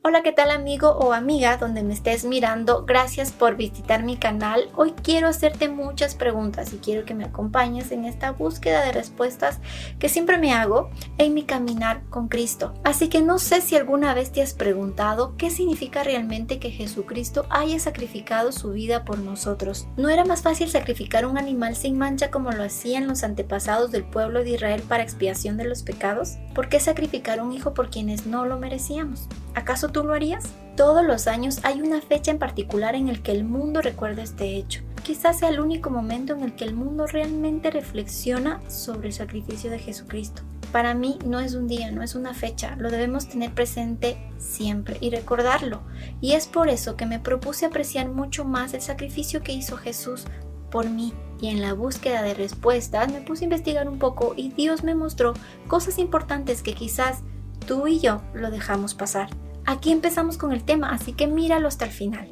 Hola, ¿qué tal amigo o amiga donde me estés mirando? Gracias por visitar mi canal. Hoy quiero hacerte muchas preguntas y quiero que me acompañes en esta búsqueda de respuestas que siempre me hago en mi caminar con Cristo. Así que no sé si alguna vez te has preguntado qué significa realmente que Jesucristo haya sacrificado su vida por nosotros. ¿No era más fácil sacrificar un animal sin mancha como lo hacían los antepasados del pueblo de Israel para expiación de los pecados? ¿Por qué sacrificar un hijo por quienes no lo merecíamos? ¿Acaso tú lo harías? Todos los años hay una fecha en particular en el que el mundo recuerda este hecho. Quizás sea el único momento en el que el mundo realmente reflexiona sobre el sacrificio de Jesucristo. Para mí no es un día, no es una fecha, lo debemos tener presente siempre y recordarlo. Y es por eso que me propuse apreciar mucho más el sacrificio que hizo Jesús por mí. Y en la búsqueda de respuestas me puse a investigar un poco y Dios me mostró cosas importantes que quizás tú y yo lo dejamos pasar. Aquí empezamos con el tema, así que míralo hasta el final.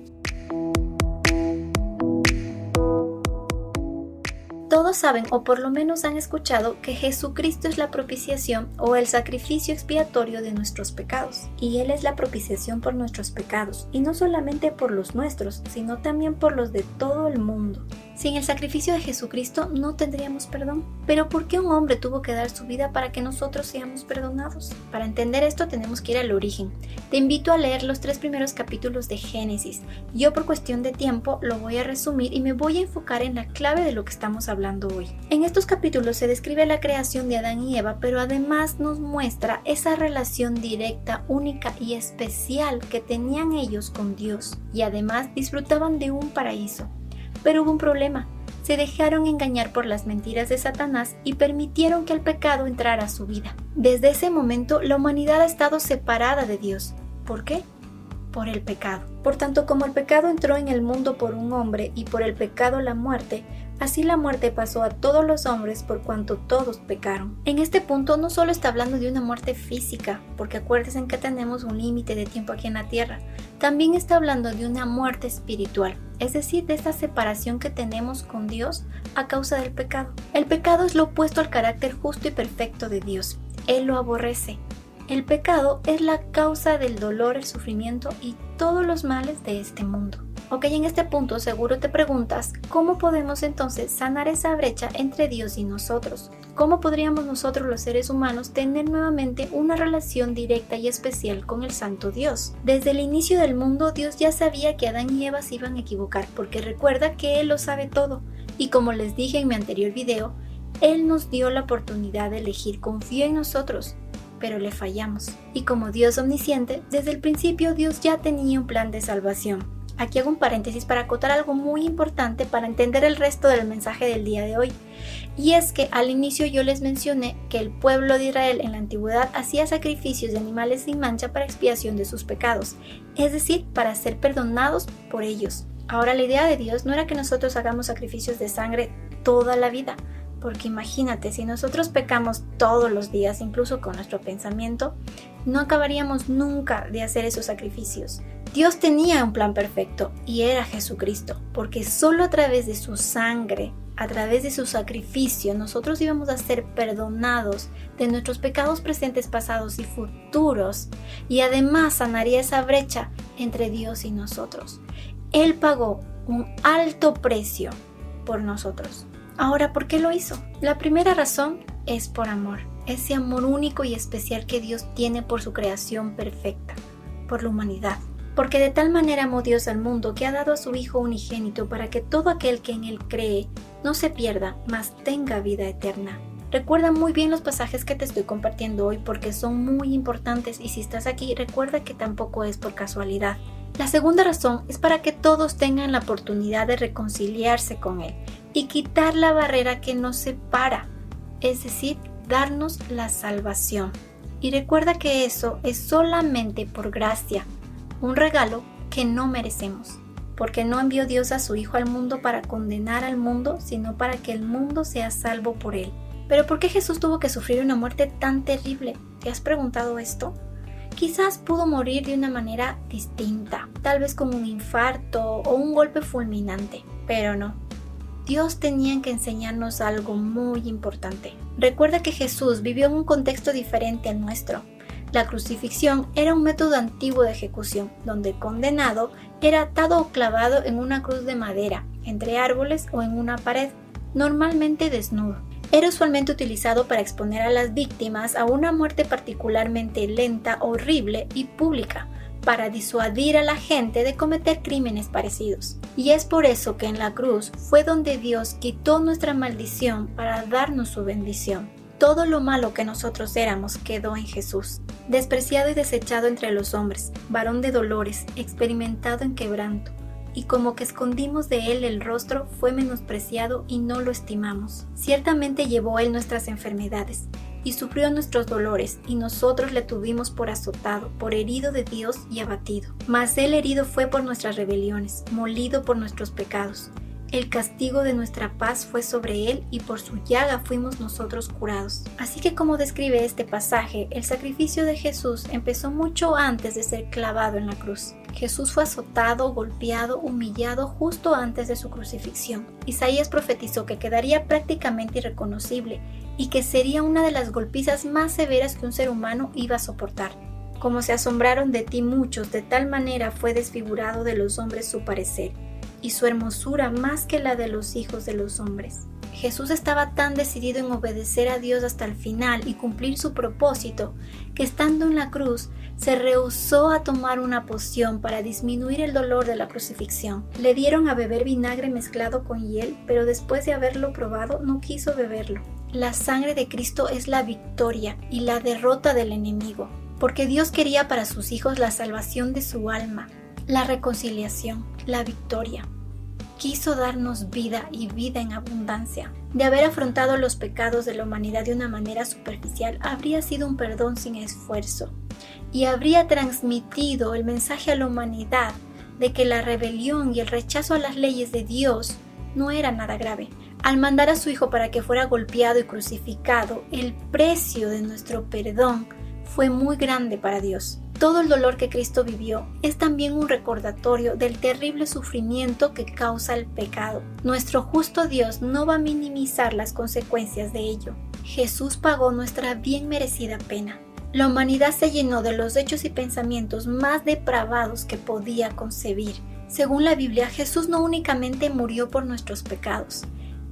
Todos saben, o por lo menos han escuchado, que Jesucristo es la propiciación o el sacrificio expiatorio de nuestros pecados. Y Él es la propiciación por nuestros pecados, y no solamente por los nuestros, sino también por los de todo el mundo. Sin el sacrificio de Jesucristo no tendríamos perdón. Pero ¿por qué un hombre tuvo que dar su vida para que nosotros seamos perdonados? Para entender esto tenemos que ir al origen. Te invito a leer los 3 primeros capítulos de Génesis. Yo por cuestión de tiempo lo voy a resumir y me voy a enfocar en la clave de lo que estamos hablando hoy. En estos capítulos se describe la creación de Adán y Eva, pero además nos muestra esa relación directa, única y especial que tenían ellos con Dios. Y además disfrutaban de un paraíso. Pero hubo un problema. Se dejaron engañar por las mentiras de Satanás y permitieron que el pecado entrara a su vida. Desde ese momento, la humanidad ha estado separada de Dios. ¿Por qué? Por el pecado. Por tanto, como el pecado entró en el mundo por un hombre y por el pecado la muerte, así la muerte pasó a todos los hombres por cuanto todos pecaron. En este punto no solo está hablando de una muerte física, porque acuérdense que tenemos un límite de tiempo aquí en la tierra. También está hablando de una muerte espiritual, es decir, de esta separación que tenemos con Dios a causa del pecado. El pecado es lo opuesto al carácter justo y perfecto de Dios. Él lo aborrece. El pecado es la causa del dolor, el sufrimiento y todos los males de este mundo. Ok, en este punto seguro te preguntas, ¿cómo podemos entonces sanar esa brecha entre Dios y nosotros? ¿Cómo podríamos nosotros los seres humanos tener nuevamente una relación directa y especial con el Santo Dios? Desde el inicio del mundo, Dios ya sabía que Adán y Eva se iban a equivocar, porque recuerda que Él lo sabe todo. Y como les dije en mi anterior video, Él nos dio la oportunidad de elegir, confió en nosotros, pero le fallamos. Y como Dios omnisciente, desde el principio Dios ya tenía un plan de salvación. Aquí hago un paréntesis para acotar algo muy importante para entender el resto del mensaje del día de hoy. Y es que al inicio yo les mencioné que el pueblo de Israel en la antigüedad hacía sacrificios de animales sin mancha para expiación de sus pecados, es decir, para ser perdonados por ellos. Ahora la idea de Dios no era que nosotros hagamos sacrificios de sangre toda la vida, porque imagínate, si nosotros pecamos todos los días, incluso con nuestro pensamiento, no acabaríamos nunca de hacer esos sacrificios. Dios tenía un plan perfecto y era Jesucristo, porque solo a través de su sangre, a través de su sacrificio, nosotros íbamos a ser perdonados de nuestros pecados presentes, pasados y futuros, y además sanaría esa brecha entre Dios y nosotros. Él pagó un alto precio por nosotros. Ahora, ¿por qué lo hizo? La primera razón es por amor, ese amor único y especial que Dios tiene por su creación perfecta, por la humanidad. Porque de tal manera amó Dios al mundo que ha dado a su Hijo unigénito para que todo aquel que en Él cree no se pierda, mas tenga vida eterna. Recuerda muy bien los pasajes que te estoy compartiendo hoy porque son muy importantes y si estás aquí recuerda que tampoco es por casualidad. La segunda razón es para que todos tengan la oportunidad de reconciliarse con Él y quitar la barrera que nos separa, es decir, darnos la salvación. Y recuerda que eso es solamente por gracia, un regalo que no merecemos, porque no envió Dios a su Hijo al mundo para condenar al mundo, sino para que el mundo sea salvo por Él. Pero ¿por qué Jesús tuvo que sufrir una muerte tan terrible? ¿Te has preguntado esto? Quizás pudo morir de una manera distinta, tal vez con un infarto o un golpe fulminante, pero no. Dios tenía que enseñarnos algo muy importante. Recuerda que Jesús vivió en un contexto diferente al nuestro. La crucifixión era un método antiguo de ejecución, donde el condenado era atado o clavado en una cruz de madera, entre árboles o en una pared, normalmente desnudo. Era usualmente utilizado para exponer a las víctimas a una muerte particularmente lenta, horrible y pública, para disuadir a la gente de cometer crímenes parecidos. Y es por eso que en la cruz fue donde Dios quitó nuestra maldición para darnos su bendición. Todo lo malo que nosotros éramos quedó en Jesús. Despreciado y desechado entre los hombres, varón de dolores, experimentado en quebranto, y como que escondimos de él el rostro, fue menospreciado y no lo estimamos. Ciertamente llevó él nuestras enfermedades, y sufrió nuestros dolores, y nosotros le tuvimos por azotado, por herido de Dios y abatido. Mas él herido fue por nuestras rebeliones, molido por nuestros pecados. El castigo de nuestra paz fue sobre él, y por su llaga fuimos nosotros curados. Así que, como describe este pasaje, el sacrificio de Jesús empezó mucho antes de ser clavado en la cruz. Jesús fue azotado, golpeado, humillado justo antes de su crucifixión. Isaías profetizó que quedaría prácticamente irreconocible y que sería una de las golpizas más severas que un ser humano iba a soportar. Como se asombraron de ti muchos, de tal manera fue desfigurado de los hombres su parecer, y su hermosura más que la de los hijos de los hombres. Jesús estaba tan decidido en obedecer a Dios hasta el final y cumplir su propósito, que estando en la cruz, se rehusó a tomar una poción para disminuir el dolor de la crucifixión. Le dieron a beber vinagre mezclado con hiel, pero después de haberlo probado, no quiso beberlo. La sangre de Cristo es la victoria y la derrota del enemigo, porque Dios quería para sus hijos la salvación de su alma, la reconciliación, la victoria. Quiso darnos vida y vida en abundancia. De haber afrontado los pecados de la humanidad de una manera superficial, habría sido un perdón sin esfuerzo y habría transmitido el mensaje a la humanidad de que la rebelión y el rechazo a las leyes de Dios no era nada grave. Al mandar a su Hijo para que fuera golpeado y crucificado, el precio de nuestro perdón fue muy grande para Dios. Todo el dolor que Cristo vivió es también un recordatorio del terrible sufrimiento que causa el pecado. Nuestro justo Dios no va a minimizar las consecuencias de ello. Jesús pagó nuestra bien merecida pena. La humanidad se llenó de los hechos y pensamientos más depravados que podía concebir. Según la Biblia, Jesús no únicamente murió por nuestros pecados,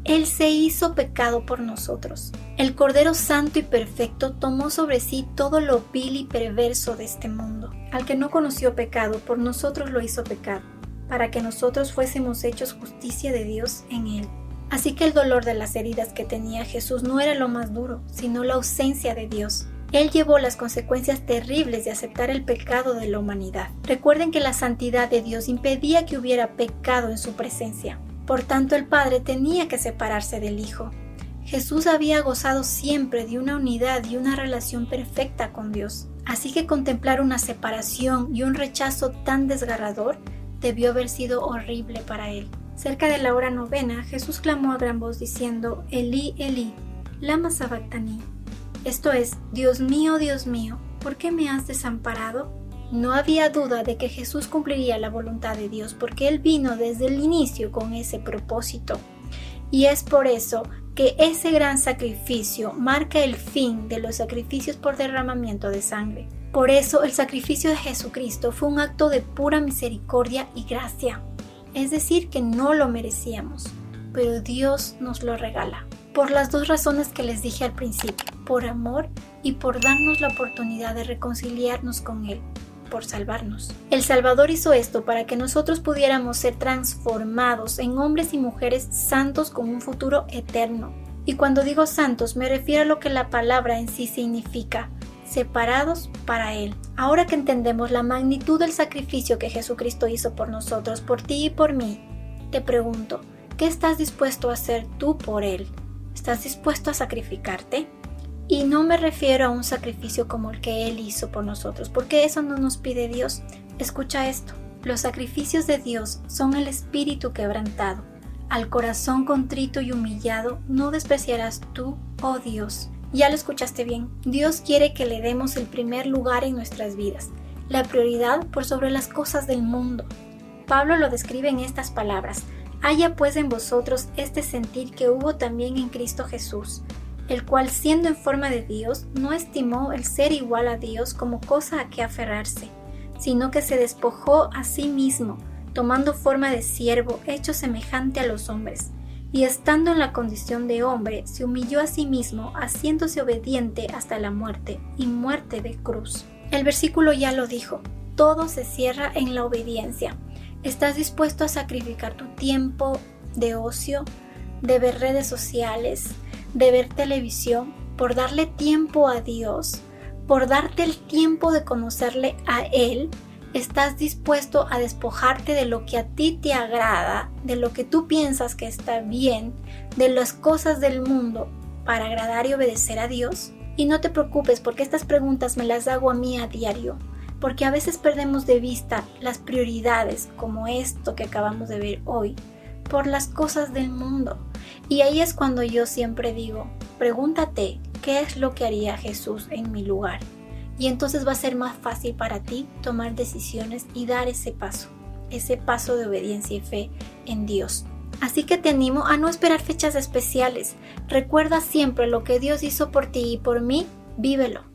Él se hizo pecado por nosotros. El Cordero Santo y Perfecto tomó sobre sí todo lo vil y perverso de este mundo. Al que no conoció pecado, por nosotros lo hizo pecado, para que nosotros fuésemos hechos justicia de Dios en Él. Así que el dolor de las heridas que tenía Jesús no era lo más duro, sino la ausencia de Dios. Él llevó las consecuencias terribles de aceptar el pecado de la humanidad. Recuerden que la santidad de Dios impedía que hubiera pecado en su presencia. Por tanto, el Padre tenía que separarse del Hijo. Jesús había gozado siempre de una unidad y una relación perfecta con Dios. Así que contemplar una separación y un rechazo tan desgarrador debió haber sido horrible para Él. Cerca de la hora novena, Jesús clamó a gran voz diciendo: Elí, Elí, lama sabactani. Esto es: Dios mío, ¿por qué me has desamparado? No había duda de que Jesús cumpliría la voluntad de Dios, porque Él vino desde el inicio con ese propósito. Y es por eso que ese gran sacrificio marca el fin de los sacrificios por derramamiento de sangre. Por eso el sacrificio de Jesucristo fue un acto de pura misericordia y gracia. Es decir, que no lo merecíamos, pero Dios nos lo regala. Por las dos razones que les dije al principio, por amor y por darnos la oportunidad de reconciliarnos con Él, por salvarnos. El Salvador hizo esto para que nosotros pudiéramos ser transformados en hombres y mujeres santos con un futuro eterno. Y cuando digo santos me refiero a lo que la palabra en sí significa: separados para Él. Ahora que entendemos la magnitud del sacrificio que Jesucristo hizo por nosotros, por ti y por mí, te pregunto, ¿qué estás dispuesto a hacer tú por Él? ¿Estás dispuesto a sacrificarte? Y no me refiero a un sacrificio como el que Él hizo por nosotros, porque eso no nos pide Dios. Escucha esto: los sacrificios de Dios son el espíritu quebrantado. Al corazón contrito y humillado no despreciarás tú, oh Dios. Ya lo escuchaste bien. Dios quiere que le demos el primer lugar en nuestras vidas, la prioridad por sobre las cosas del mundo. Pablo lo describe en estas palabras: haya pues en vosotros este sentir que hubo también en Cristo Jesús, el cual siendo en forma de Dios, no estimó el ser igual a Dios como cosa a que aferrarse, sino que se despojó a sí mismo, tomando forma de siervo, hecho semejante a los hombres, y estando en la condición de hombre, se humilló a sí mismo, haciéndose obediente hasta la muerte, y muerte de cruz. El versículo ya lo dijo, todo se cierra en la obediencia. ¿Estás dispuesto a sacrificar tu tiempo de ocio, de ver redes sociales, de ver televisión, por darle tiempo a Dios, por darte el tiempo de conocerle a Él? ¿Estás dispuesto a despojarte de lo que a ti te agrada, de lo que tú piensas que está bien, de las cosas del mundo, para agradar y obedecer a Dios? Y no te preocupes, porque estas preguntas me las hago a mí a diario, porque a veces perdemos de vista las prioridades, como esto que acabamos de ver hoy, por las cosas del mundo. Y ahí es cuando yo siempre digo, pregúntate, ¿qué es lo que haría Jesús en mi lugar? Y entonces va a ser más fácil para ti tomar decisiones y dar ese paso de obediencia y fe en Dios. Así que te animo a no esperar fechas especiales. Recuerda siempre lo que Dios hizo por ti y por mí, vívelo.